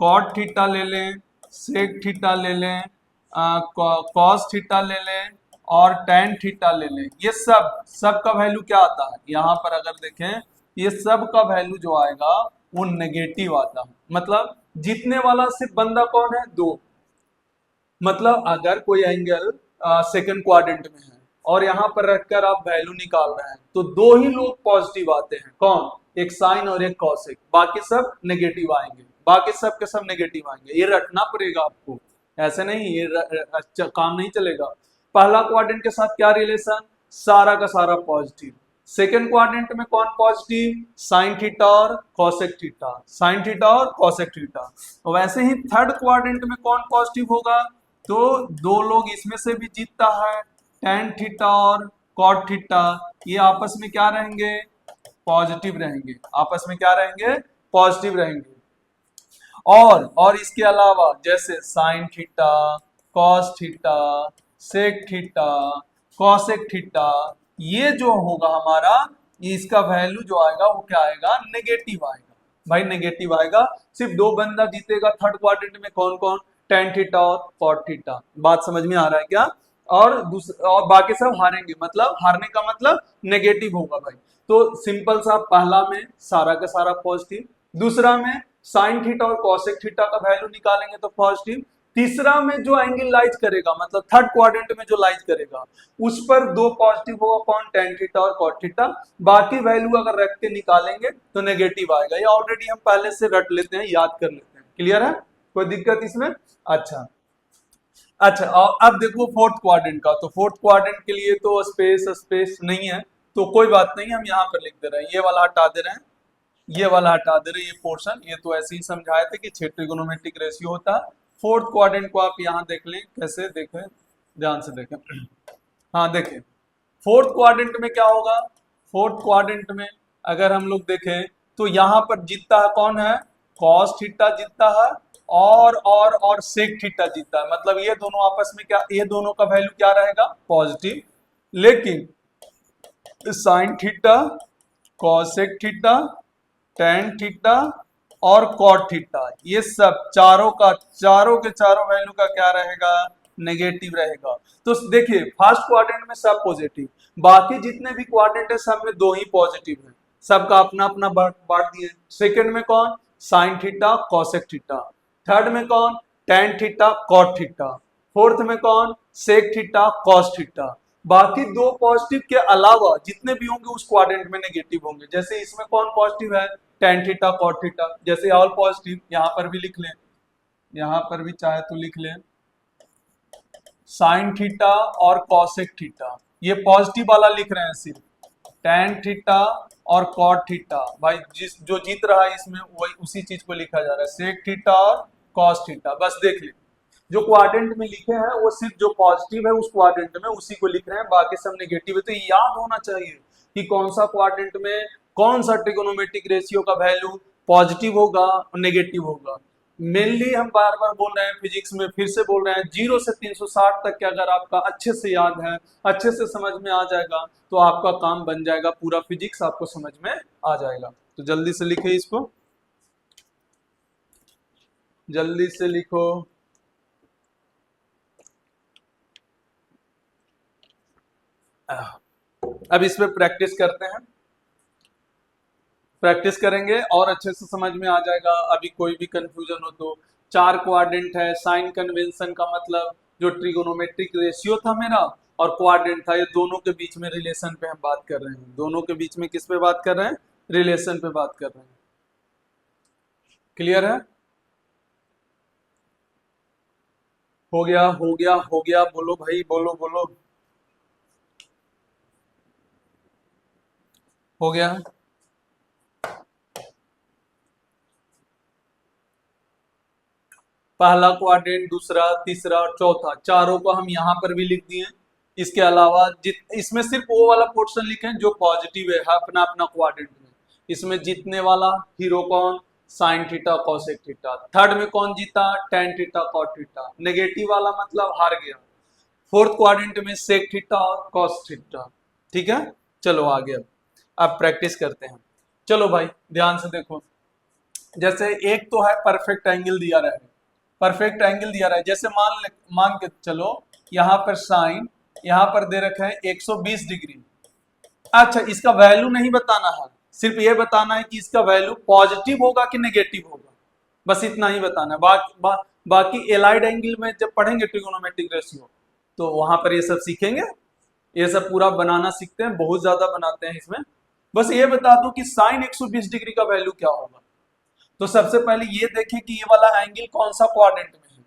कॉट थीटा ले लें, सेक थीटा ले लें, कॉस थीटा ले लें और टैन थीटा ले लें, ये सब का वैल्यू क्या आता है, यहाँ पर अगर देखें ये सब का वैल्यू जो आएगा वो नेगेटिव आता है। मतलब जीतने वाला सिर्फ बंदा कौन है, 2। मतलब अगर कोई एंगल सेकंड क्वाड्रेंट में है और यहाँ पर रखकर आप वैल्यू निकाल रहे हैं तो 2 ही लोग पॉजिटिव आते हैं, कौन, एक साइन और एक कॉसेक, बाकी सब नेगेटिव आएंगे, बाकी सब के सब नेगेटिव आएंगे। ये रटना पड़ेगा आपको, ऐसे नहीं ये काम नहीं चलेगा। पहला क्वाड्रेंट के साथ क्या रिलेशन, सारा का सारा पॉजिटिव। सेकेंड क्वाड्रेंट में कौन पॉजिटिव, साइन थीटा और कॉसेक थीटा, साइन थीटा और कॉसेक थीटा। वैसे ही थर्ड क्वाड्रेंट में कौन पॉजिटिव होगा, तो 2 लोग इसमें से भी जीतता है, टैन थीटा और कॉट थीटा, ये आपस में क्या रहेंगे, पॉजिटिव रहेंगे, आपस में क्या रहेंगे, पॉजिटिव रहेंगे। और इसके अलावा जैसे sine theta, cos theta, sec theta, cosec theta, ये जो होगा हमारा, इसका वैल्यू जो आएगा वो क्या आएगा, नेगेटिव आएगा। भाई नेगेटिव आएगा। सिर्फ 2 बंदा जीतेगा थर्ड क्वाड्रेंट में, कौन कौन, टैन थीटा और कॉट थीटा। बात समझ में आ रहा है क्या? और बाकी सब हारेंगे, मतलब हारने का मतलब नेगेटिव होगा भाई। तो सिंपल सा, पहला में सारा का सारा पॉजिटिव, दूसरा में साइन थीटा और कॉसेक थीटा का वैल्यू निकालेंगे तो पॉजिटिव, तीसरा में जो एंगल लाइज करेगा, मतलब थर्ड क्वाड्रेंट में जो लाइज करेगा उस पर 2 पॉजिटिव होगा, कौन, टैन थीटा और कॉट थीटा। बाकी वैल्यू अगर रख के निकालेंगे तो नेगेटिव आएगा। ये ऑलरेडी हम पहले से रट लेते हैं, याद कर लेते हैं। क्लियर है, कोई दिक्कत इसमें? अच्छा और अब देखो फोर्थ क्वाड्रेंट का। तो फोर्थ क्वाड्रेंट के लिए तो स्पेस नहीं है, तो कोई बात नहीं, हम यहाँ पर लिख दे रहे हैं, ये वाला हटा दे रहे हैं, ये वाला हटा दे रहे हैं, ये पोर्शन, ये तो ऐसे ही समझाए थे कि 6 ट्रिगोनोमेट्रिक रेशियो होता है। फोर्थ क्वाड्रेंट को आप यहाँ देख लें, कैसे देखें, ध्यान से देखें। हाँ देखें, फोर्थ क्वाड्रेंट में क्या होगा, फोर्थ क्वाड्रेंट में अगर हम लोग देखें तो यहाँ पर जीतता है कौन है, कॉस थीटा जीतता है और सेक थीटा जीतता है। मतलब ये दोनों आपस में क्या, ये दोनों का वैल्यू क्या रहेगा, पॉजिटिव। लेकिन sign theta, cosec theta, tan theta और कॉट थीटा, ये सब चारों के चारों वैल्यू का क्या रहेगा, नेगेटिव रहेगा। तो देखिए फर्स्ट क्वाड्रेंट में सब पॉजिटिव, बाकी जितने भी क्वाड्रेंट है सब में 2 ही पॉजिटिव है, सबका अपना अपना बांट दिए। सेकंड में कौन, sine theta, cosec theta. Third में कौन, tan theta, cot theta. Fourth में कौन, सेक थीटा, कॉस थीटा। बाकी 2 पॉजिटिव के अलावा जितने भी होंगे उस क्वाड्रेंट में नेगेटिव होंगे। जैसे इसमें कौन पॉजिटिव है, टैन थीटा, कॉट थीटा, जैसे ऑल पॉजिटिव, यहाँ पर भी लिख लें, यहाँ पर भी चाहे तो लिख लें, साइन थीटा और कॉसेक थीटा, ये पॉजिटिव वाला लिख रहे हैं सिर्फ, टैन थीटा और कॉट थीटा, भाई जो जीत रहा है इसमें वही उसी चीज को लिखा जा रहा है, सेक थीटा और कॉस थीटा। बस देख ले, जो क्वाड्रेंट में लिखे हैं वो सिर्फ जो पॉजिटिव है उस क्वाड्रेंट में उसी को लिख रहे हैं, बाकी सब नेगेटिव है। तो याद होना चाहिए कि कौन सा क्वाड्रेंट में कौन सा ट्रिगोनोमेट्रिक रेशियो का वैल्यू पॉजिटिव होगा और नेगेटिव होगा। मेनली हम बार बार बोल रहे हैं फिजिक्स में, फिर से बोल रहे हैं, 0 से 360 तक के अगर आपका अच्छे से याद है, अच्छे से समझ में आ जाएगा तो आपका काम बन जाएगा, पूरा फिजिक्स आपको समझ में आ जाएगा। तो जल्दी से लिखे इसको, जल्दी से लिखो। अब इस पे प्रैक्टिस करते हैं, प्रैक्टिस करेंगे और अच्छे से समझ में आ जाएगा। अभी कोई भी कंफ्यूजन हो तो, 4 क्वाड्रेंट है, साइन कन्वेंशन का मतलब जो ट्रिगोनोमेट्रिक रेशियो था मेरा और क्वाड्रेंट था, ये दोनों के बीच में रिलेशन पे हम बात कर रहे हैं। दोनों के बीच में किस पे बात कर रहे हैं? रिलेशन पे बात कर रहे हैं। क्लियर है? हो गया, हो गया, हो गया, बोलो भाई, बोलो बोलो। हो गया। पहला क्वाड्रेंट, दूसरा, तीसरा और चौथा, चारों को हम यहाँ पर भी लिख दिए। इसके अलावा इसमें सिर्फ वो वाला पोर्शन लिखे जो पॉजिटिव है अपना अपना क्वाड्रेंट में। इसमें जीतने वाला हीरो कौन? Sine theta cosec theta. Third में कौन जीता? Tan theta cot theta. Negative वाला मतलब हार गया। फोर्थ क्वाड्रेंट में सेक थीटा और कॉस थीटा। ठीक है, चलो आगे अब प्रैक्टिस करते हैं। चलो भाई ध्यान से देखो, जैसे एक तो है परफेक्ट एंगल दिया रहा है, परफेक्ट एंगल दिया रहा है, जैसे मान के चलो यहाँ पर साइन, यहाँ पर दे रखा है 120 डिग्री। अच्छा, इसका वैल्यू नहीं बताना है, सिर्फ ये बताना है कि इसका वैल्यू पॉजिटिव होगा कि नेगेटिव होगा, बस इतना ही बताना है। बाकी एलाइड एंगल में जब पढ़ेंगे ट्रिगोनोमेट्रिक रेशियो तो वहां पर ये सब सीखेंगे, ये सब पूरा बनाना सीखते हैं, बहुत ज्यादा बनाते हैं इसमें। बस ये बता दो कि साइन 120 डिग्री का वैल्यू क्या होगा। तो सबसे पहले ये देखें कि ये वाला एंगल कौन सा क्वाड्रेंट में है,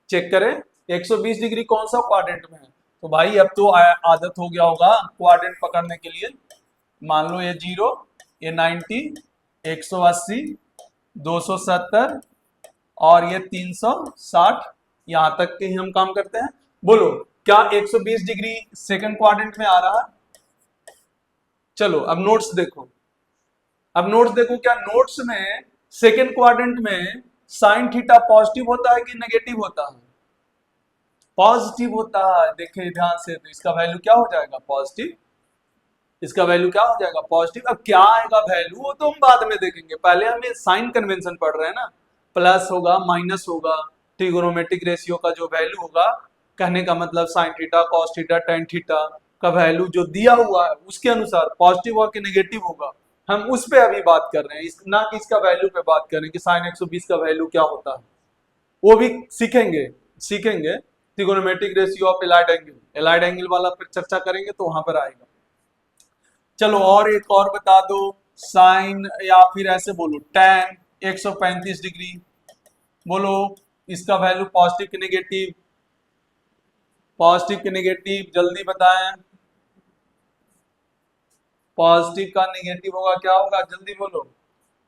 चेक करें 120 डिग्री कौन सा क्वाड्रेंट में है। तो भाई अब तो आदत हो गया होगा क्वाड्रेंट पकड़ने के लिए। मान लो ये 0, ये 90, 180, 270 और ये 360, यहां तक के ही हम काम करते हैं। बोलो क्या 120 डिग्री सेकंड क्वाड्रेंट में आ रहा है? चलो अब नोट्स देखो, अब नोट्स देखो, क्या नोट्स में सेकंड क्वाड्रेंट में साइन थीटा पॉजिटिव होता है कि नेगेटिव होता है? पॉजिटिव होता है। देखिए ध्यान से, तो इसका वैल्यू क्या हो जाएगा? पॉजिटिव। इसका वैल्यू क्या हो जाएगा? पॉजिटिव। अब क्या आएगा वैल्यू वो तो हम बाद में देखेंगे, पहले हम ये साइन कन्वेंशन पढ़ रहे हैं ना। प्लस होगा, माइनस होगा, ट्रिगोनोमेट्रिक रेशियो का जो वैल्यू होगा, कहने का मतलब sign theta cos theta tan theta का वैल्यू जो दिया हुआ है उसके अनुसार पॉजिटिव होगा कि नेगेटिव होगा, हम उस पर अभी बात कर रहे हैं, ना कि इसका वैल्यू पे बात कर रहे हैं कि साइन 120 का वैल्यू क्या होता है। वो भी सीखेंगे, सीखेंगे trigonometric ratio of allied angle, allied angle वाला पर चर्चा करेंगे तो वहां पर आएगा। चलो और एक और बता दो, साइन या फिर ऐसे बोलो tan 135 डिग्री, बोलो इसका वैल्यू पॉजिटिव कि नेगेटिव? पॉजिटिव कि नेगेटिव जल्दी बताएं। पॉजिटिव का नेगेटिव होगा, क्या होगा जल्दी बोलो।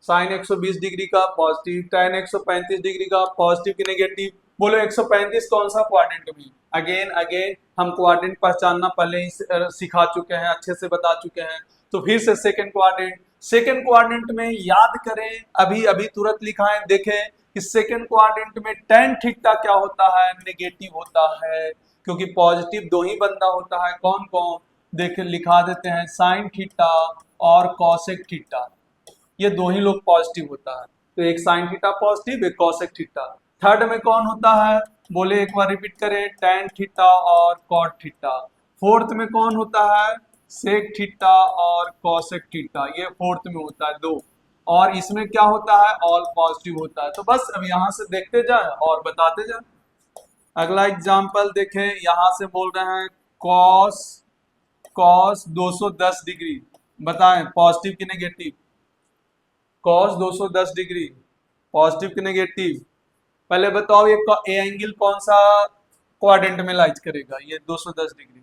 साइन 120 डिग्री का पॉजिटिव, tan 135 डिग्री का पॉजिटिव कि नेगेटिव? बोलो 135 कौन सा क्वाड्रेंट में? अगेन अगेन हम क्वाड्रेंट पहचानना पहले ही सिखा चुके हैं, अच्छे से बता चुके हैं, तो फिर से सेकंड क्वाड्रेंट, सेकंड क्वाड्रेंट में याद करें, अभी अभी तुरंत लिखा है, देखें कि सेकंड क्वाड्रेंट में tan थीटा क्या होता है? नेगेटिव होता है, क्योंकि पॉजिटिव दो ही बंदा होता है, कौन कौन? देख लिखा देते हैं, साइन थीटा और कॉसेक थीटा, ये दो ही लोग पॉजिटिव होता है। तो एक साइन थीटा पॉजिटिव, एक कॉसेक थीटा। थर्ड में कौन होता है? बोले एक बार रिपीट करें, टैन थीटा और कॉट थीटा। फोर्थ में कौन होता है? सेक थीटा और कॉसेक थीटा, ये फोर्थ में होता है दो। और इसमें क्या होता है? ऑल पॉजिटिव होता है। तो बस अब यहाँ से देखते जाए और बताते जाए। अगला एग्जाम्पल देखें, यहाँ से बोल रहे हैं कॉस कॉस 210 डिग्री, बताएं पॉजिटिव कि नेगेटिव? कॉस 210 डिग्री पॉजिटिव कि नेगेटिव? पहले बताओ ये एंगल कौन सा क्वाड्रेंट में लाइज करेगा? ये 210 डिग्री।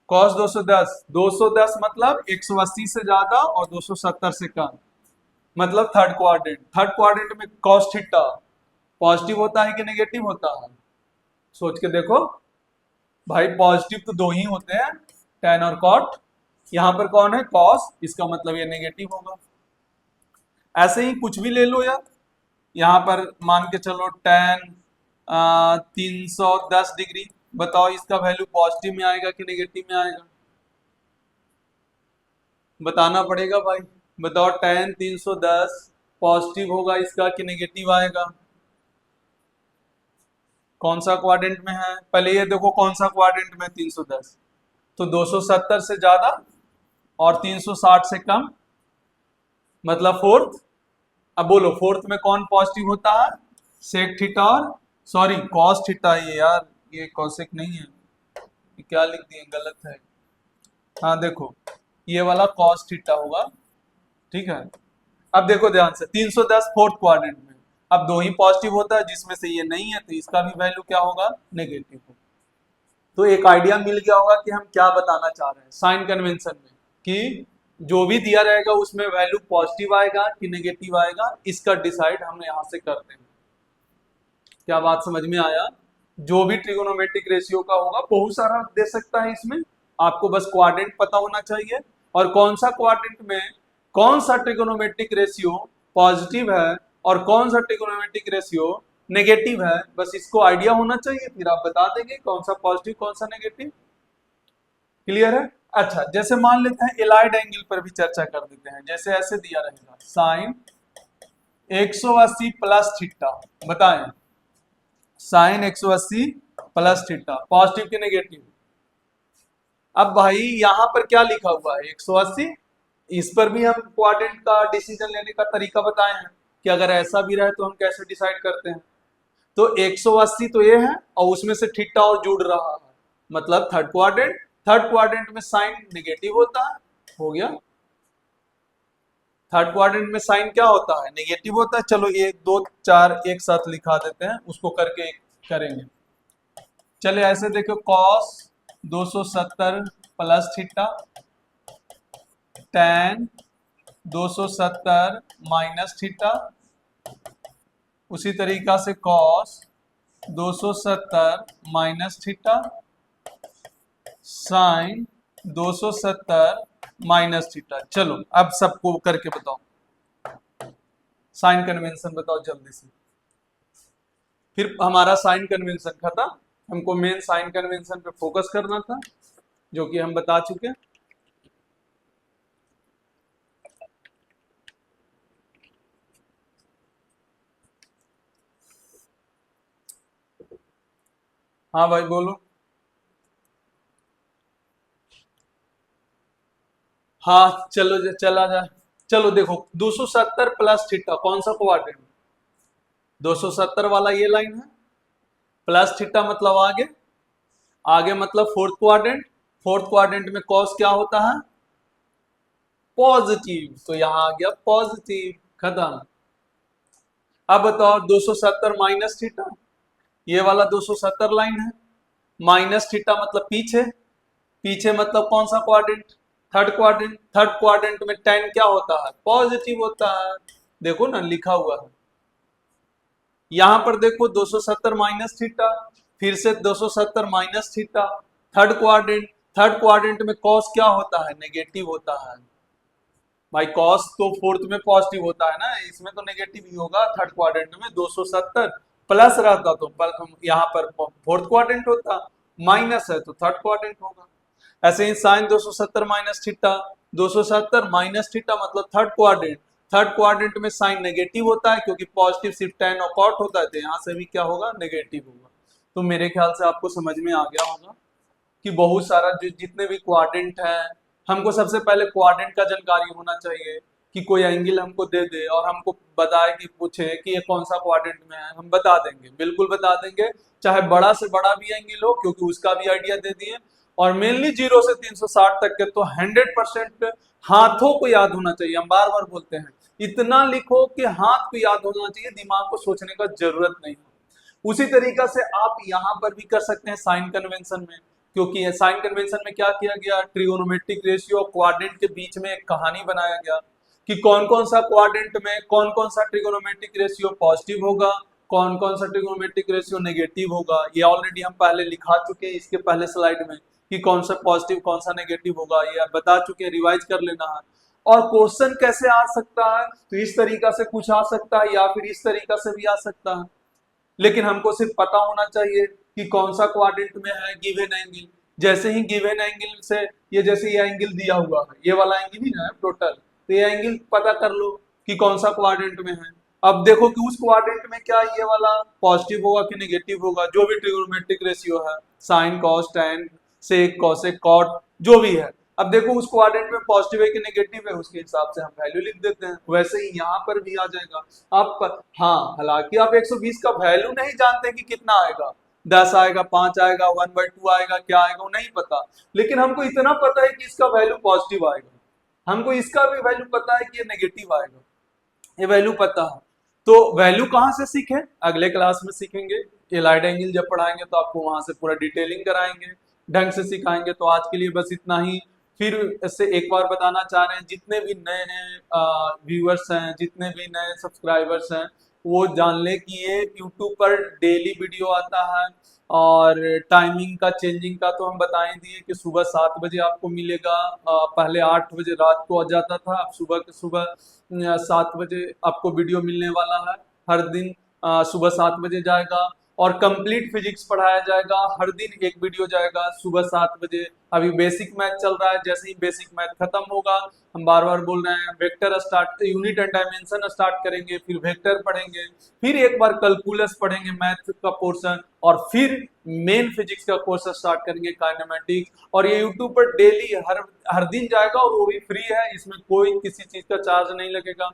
कॉस 210, 210 मतलब 180 से ज्यादा और 270 से कम, मतलब थर्ड क्वाड्रेंट। थर्ड क्वाड्रेंट में कॉस थीटा पॉजिटिव होता है कि नेगेटिव होता है? सोच के देखो भाई, पॉजिटिव तो दो ही होते हैं, टेन और कॉट। यहाँ पर कौन है? कॉस, इसका मतलब ये नेगेटिव होगा। ऐसे ही कुछ भी ले लो यार, यहाँ पर मान के चलो टेन 310 डिग्री, बताओ इसका वैल्यू पॉजिटिव में आएगा कि नेगेटिव में आएगा? बताना पड़ेगा भाई, बताओ टेन 310 पॉजिटिव होगा इसका कि नेगेटिव आएगा? कौन सा क्वाड्रेंट में है? पहले ये देखो कौन सा क्वाड्रेंट में 310, तो 270 से ज्यादा और 360 से कम, मतलब फोर्थ। अब बोलो फोर्थ में कौन पॉजिटिव होता है? सेक थीटा और सॉरी कॉस थीटा, ये यार ये कॉसेक नहीं है, ये क्या लिख दिए, गलत है। हाँ देखो, ये वाला कॉस थीटा होगा, ठीक है। अब देखो ध्यान से, 310 फोर्थ क्वाड्रेंट में, अब दो ही पॉजिटिव होता है, जिसमें से ये नहीं है तो इसका भी वैल्यू क्या होगा, नेगेटिव होगा। तो एक आइडिया मिल गया होगा कि हम क्या बताना चाह रहे हैं साइन कन्वेंशन में, कि जो भी दिया रहेगा उसमें वैल्यू पॉजिटिव आएगा कि नेगेटिव आएगा, इसका डिसाइड हम यहाँ से करते हैं। क्या बात समझ में आया? जो भी ट्रिगोनोमेट्रिक रेशियो का होगा, बहुत सारा दे सकता है इसमें, आपको बस क्वाड्रेंट पता होना चाहिए और कौन सा क्वाड्रेंट में कौन सा ट्रिगोनोमेट्रिक रेशियो पॉजिटिव है और कौन सा ट्रिगोनोमेट्रिक रेशियो नेगेटिव है, बस इसको आइडिया होना चाहिए, फिर आप बता देंगे कौन सा पॉजिटिव कौन सा नेगेटिव। क्लियर है? अच्छा, जैसे मान लेते हैं एलाइड एंगल पर भी चर्चा कर देते हैं। जैसे ऐसे दिया रहेगा साइन 180 प्लस थीटा, बताएं साइन 180 प्लस थीटा पॉजिटिव के नेगेटिव। अब भाई यहां पर क्या लिखा हुआ है 180, इस पर भी हम क्वाड्रेंट का डिसीजन लेने का तरीका बताए हैं कि अगर ऐसा भी रहे तो हम कैसे डिसाइड करते हैं। तो 180 तो ये है और उसमें से थीटा और जुड़ रहा है, मतलब थर्ड क्वाड्रेंट, थर्ड क्वाड्रेंट में साइन नेगेटिव होता है, हो गया। थर्ड क्वाड्रेंट में साइन क्या होता है, नेगेटिव होता है। चलो 1 2 4 एक साथ लिखा देते हैं, उसको करके करेंगे। चले ऐसे देखो, cos 270 plus theta, tan 270 minus theta, उसी तरीका से cos 270 minus theta, sine 270 minus theta. चलो अब सबको करके बताओ, साइन कन्वेंशन बताओ जल्दी से, फिर हमारा साइन कन्वेंशन खत्म। हमको मेन साइन कन्वेंशन पे फोकस करना था, जो कि हम बता चुके हैं। हाँ भाई बोलो। हाँ चलो चला जाए। चलो देखो 270 प्लस थीटा कौन सा क्वाड्रेंट, 270 वाला ये लाइन है, प्लस थीटा मतलब आगे, आगे मतलब फोर्थ क्वाड्रेंट, फोर्थ क्वाड्रेंट में कॉस क्या होता है, पॉजिटिव, तो यहां आ गया पॉजिटिव, खत्म। अब बताओ 270 माइनस थीटा, ये वाला 270 लाइन है, माइनस थीटा मतलब पीछे, पीछे मतलब कौन सा quadrant, third quadrant, third quadrant में tan क्या होता है, पॉजिटिव होता है। देखो ना लिखा हुआ है, यहां पर देखो 270 माइनस थीटा, फिर से 270 minus theta, third quadrant, third quadrant में कॉस क्या होता है, नेगेटिव होता है। भाई कॉस तो फोर्थ में पॉजिटिव होता है ना, इसमें तो नेगेटिव ही होगा। थर्ड क्वाड्रेंट में 270 प्लस रहता तो यहाँ पर फोर्थ क्वाड्रेंट होता, माइनस है तो थर्ड क्वाड्रेंट होगा। ऐसे ही sine 270 minus theta, 270 minus theta मतलब थर्ड क्वाड्रेंट, थर्ड क्वाड्रेंट में साइन नेगेटिव होता है क्योंकि पॉजिटिव सिर्फ tan और cot होता है, तो यहाँ से भी क्या होगा, नेगेटिव होगा। तो मेरे ख्याल से आपको समझ में आ गया होगा कि बहुत सारा जितने भी क्वाड्रेंट है, हमको सबसे पहले क्वाड्रेंट का जानकारी होना चाहिए कि कोई एंगल हमको दे दे और हमको बताए कि पूछे कि ये कौन सा क्वाड्रेंट में है, हम बता देंगे, बिल्कुल बता देंगे, चाहे बड़ा से बड़ा भी एंगल हो, क्योंकि उसका भी आइडिया दे दिए। और मेनली 0 से 360 तक के तो 100% हाथों को याद होना चाहिए। हम बार बार बोलते हैं इतना लिखो कि हाथ को याद होना चाहिए, दिमाग को सोचने का जरूरत नहीं हो। उसी तरीका से आप यहाँ पर भी कर सकते हैं साइन कन्वेंशन में, क्योंकि साइन कन्वेंशन में क्या किया गया, ट्रिगोनोमेट्रिक रेशियो और क्वाड्रेंट के बीच में एक कहानी बनाया गया कि कौन कौन सा क्वाड्रेंट में कौन कौन सा ट्रिगोनोमेट्रिक रेशियो पॉजिटिव होगा, कौन कौन सा ट्रिगोनोमेट्रिक रेशियो नेगेटिव होगा। ये ऑलरेडी हम पहले लिखा चुके हैं इसके पहले स्लाइड में कि कौन सा पॉजिटिव कौन सा नेगेटिव होगा, ये आप बता चुके हैं, रिवाइज कर लेना है। और क्वेश्चन कैसे आ सकता है, तो इस तरीका से कुछ आ सकता है या फिर इस तरीका से भी आ सकता है, लेकिन हमको सिर्फ पता होना चाहिए कि कौन सा क्वाड्रेंट में है गिवन एंगल। जैसे ही गिवन एंगल से ये एंगल दिया हुआ है, ये वाला एंगल ही ना है टोटल, तो ये एंगल पता कर लो कि कौन सा क्वाड्रेंट में है। अब देखो कि उस क्वाड्रेंट में क्या ये वाला पॉजिटिव होगा कि नेगेटिव होगा, जो भी ट्रिगोनोमेट्रिक रेशियो है, sine cos tan sec cosec cot जो भी है। अब देखो उस क्वाड्रेंट में पॉजिटिव है कि नेगेटिव है, उसके हिसाब से हम वैल्यू लिख देते हैं। वैसे ही यहाँ पर भी आ जाएगा आप हाँ, हालांकि आप 120 का वैल्यू नहीं जानते कि कितना आएगा, 10 आएगा, 5 आएगा, 1/2 आएगा, क्या आएगा वो नहीं पता, लेकिन हमको इतना पता है कि इसका वैल्यू पॉजिटिव आएगा, हमको इसका भी वैल्यू पता है कि ये नेगेटिव आएगा, ये वैल्यू पता है। तो वैल्यू कहाँ से सीखें, अगले क्लास में सीखेंगे। एलाइड एंगल जब पढ़ाएंगे तो आपको वहां से पूरा डिटेलिंग कराएंगे, ढंग से सिखाएंगे। तो आज के लिए बस इतना ही। फिर इससे एक बार बताना चाह रहे हैं, जितने भी नए नए व्यूअर्स हैं, जितने भी नए सब्सक्राइबर्स हैं, वो जान ले कि ये यूट्यूब पर डेली वीडियो आता है। और टाइमिंग का, चेंजिंग का तो हम बता ही दिए कि सुबह 7 बजे आपको मिलेगा। पहले 8 बजे रात को आ जाता था, अब सुबह के सुबह 7 बजे आपको वीडियो मिलने वाला है। हर दिन सुबह 7 बजे जाएगा। और कंप्लीट फिजिक्स पढ़ाया जाएगा, हर दिन एक वीडियो जाएगा सुबह 7 बजे। अभी बेसिक मैथ चल रहा है, जैसे ही बेसिक मैथ खत्म होगा, हम बार बार बोल रहे हैं, vector start, unit and dimension start करेंगे, फिर वेक्टर पढ़ेंगे, फिर एक बार कैलकुलस पढ़ेंगे मैथ का पोर्शन, और फिर मेन फिजिक्स का कोर्स स्टार्ट करेंगे, काइनेमेटिक्स। और ये यूट्यूब पर डेली हर हर दिन जाएगा, और वो भी फ्री है, इसमें कोई किसी चीज का चार्ज नहीं लगेगा।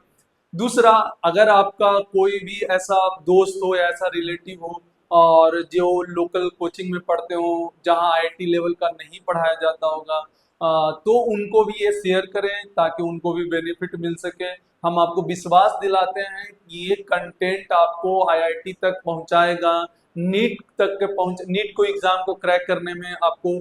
दूसरा, अगर आपका कोई भी ऐसा दोस्त हो या ऐसा रिलेटिव हो और जो लोकल कोचिंग में पढ़ते हो, जहां आईआईटी लेवल का नहीं पढ़ाया जाता होगा, तो उनको भी ये शेयर करें ताकि उनको भी बेनिफिट मिल सके। हम आपको विश्वास दिलाते हैं कि ये कंटेंट आपको आईआईटी तक पहुंचाएगा, नीट तक के पहुंच नीट को एग्जाम को क्रैक करने में आपको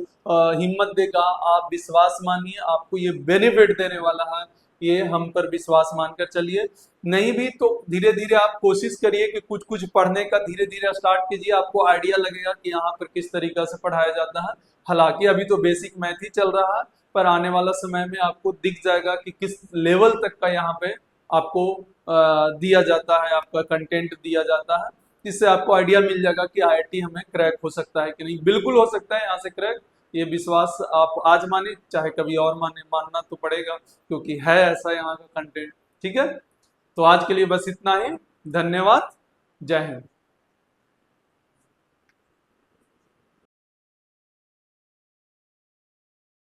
हिम्मत देगा। आप विश्वास मानिए, आपको ये बेनिफिट देने वाला है, ये हम पर विश्वास मानकर चलिए। नहीं भी तो धीरे धीरे आप कोशिश करिए कि कुछ कुछ पढ़ने का धीरे धीरे स्टार्ट कीजिए, आपको आइडिया लगेगा कि यहाँ पर किस तरीका से पढ़ाया जाता है। हालांकि अभी तो बेसिक मैथ ही चल रहा है, पर आने वाला समय में आपको दिख जाएगा कि किस लेवल तक का यहाँ पे आपको दिया जाता है, आपका कंटेंट दिया जाता है। इससे आपको आइडिया मिल जाएगा कि आईआईटी हमें क्रैक हो सकता है कि नहीं। बिल्कुल हो सकता है यहाँ से क्रैक, ये विश्वास आप आज माने चाहे कभी और माने, मानना तो पड़ेगा क्योंकि है ऐसा यहाँ का कंटेंट। ठीक है, तो आज के लिए बस इतना ही। धन्यवाद। जय हिंद।